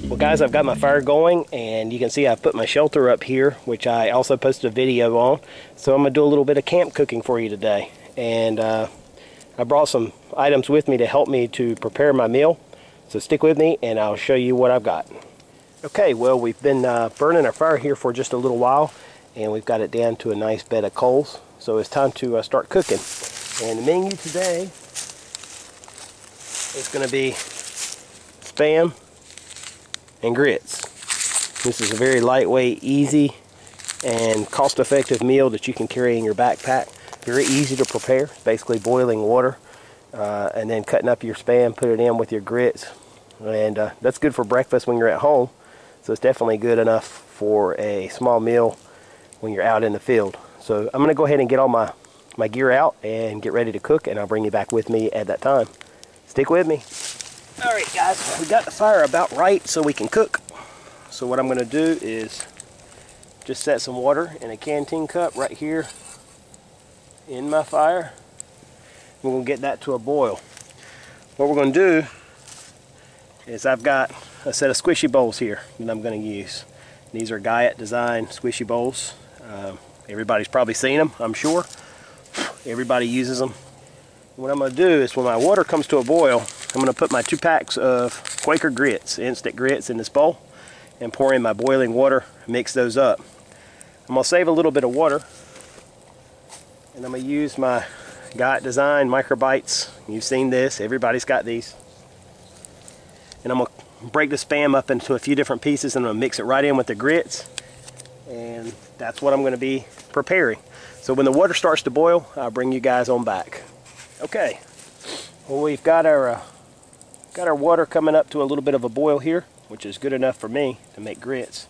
Well guys, I've got my fire going, and you can see I've put my shelter up here, which I also posted a video on. So I'm going to do a little bit of camp cooking for you today. And I brought some items with me to help me to prepare my meal. So stick with me and I'll show you what I've got. Okay, well we've been burning our fire here for just a little while, and we've got it down to a nice bed of coals. So it's time to start cooking. And the menu today is going to be Spam and grits. This is a very lightweight, easy, and cost-effective meal that you can carry in your backpack. Very easy to prepare. Basically boiling water and then cutting up your Spam, put it in with your grits, and that's good for breakfast when you're at home. So it's definitely good enough for a small meal when you're out in the field. So I'm going to go ahead and get all my gear out and get ready to cook, and I'll bring you back with me at that time. Stick with me. Alright guys, we got the fire about right so we can cook. So what I'm going to do is just set some water in a canteen cup right here in my fire. We're going to get that to a boil. What we're going to do is I've got a set of squishy bowls here that I'm going to use. These are Guyot Designs Squishy bowls. Everybody's probably seen them, I'm sure. Everybody uses them. What I'm going to do is when my water comes to a boil, I'm going to put my 2 packs of Quaker grits, instant grits, in this bowl and pour in my boiling water, mix those up. I'm going to save a little bit of water, and I'm going to use my Guyot Design Microbites. You've seen this, everybody's got these. And I'm going to break the Spam up into a few different pieces, and I'm going to mix it right in with the grits, and that's what I'm going to be preparing. So when the water starts to boil, I'll bring you guys on back. Okay, well we've got our water coming up to a little bit of a boil here, which is good enough for me to make grits.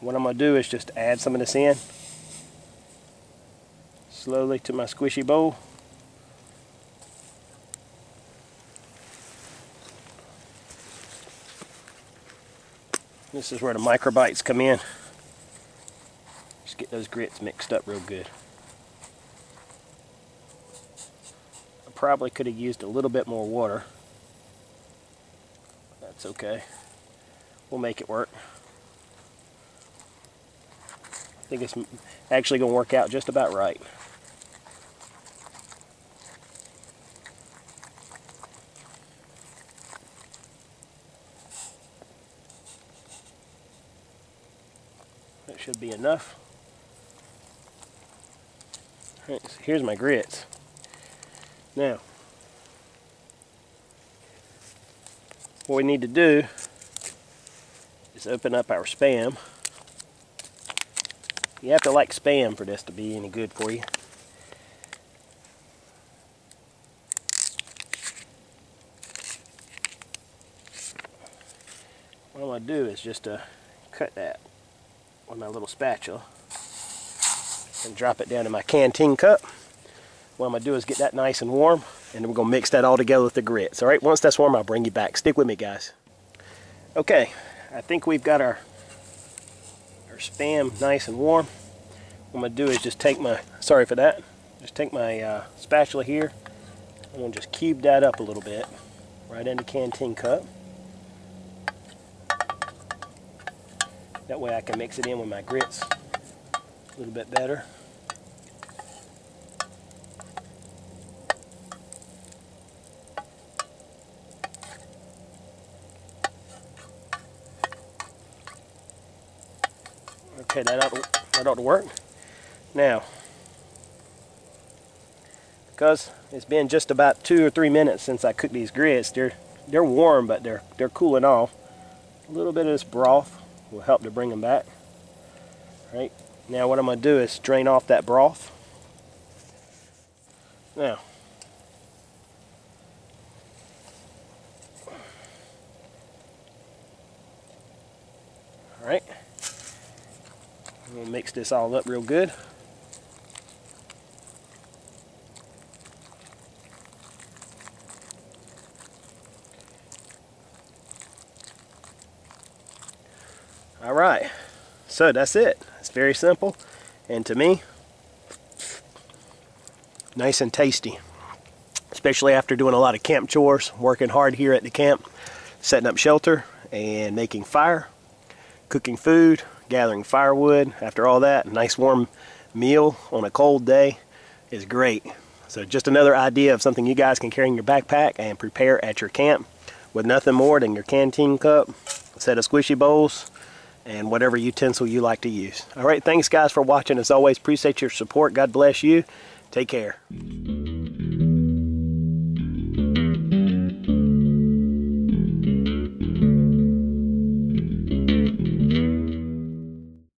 What I'm going to do is just add some of this in slowly to my squishy bowl. This is where the microbites come in. Just get those grits mixed up real good. I probably could have used a little bit more water. That's okay. We'll make it work. I think it's actually going to work out just about right. That should be enough. All right, so here's my grits. Now, what we need to do is open up our Spam. You have to like Spam for this to be any good for you. What I'm going to do is just cut that with my little spatula and drop it down in my canteen cup. What I'm going to do is get that nice and warm, and then we're going to mix that all together with the grits. Alright, once that's warm, I'll bring you back. Stick with me, guys. Okay, I think we've got our Spam nice and warm. What I'm going to do is just take my, sorry for that, just take my spatula here. I'm going to just cube that up a little bit, right in the canteen cup. That way I can mix it in with my grits a little bit better. Okay, that ought to work. Now, because it's been just about 2 or 3 minutes since I cooked these grits, they're warm, but they're cooling off. A little bit of this broth will help to bring them back. All right. Now what I'm going to do is drain off that broth. Now, all right. I'm going to mix this all up real good. All right, so that's it. It's very simple, and to me, Nice and tasty. Especially after doing a lot of camp chores, working hard here at the camp, setting up shelter and making fire, cooking food, gathering firewood. After all that, a nice warm meal on a cold day is great. So just another idea of something you guys can carry in your backpack and prepare at your camp with nothing more than your canteen cup, a set of squishy bowls, and whatever utensil you like to use. All right, thanks guys for watching. As always, appreciate your support. God bless you. Take care.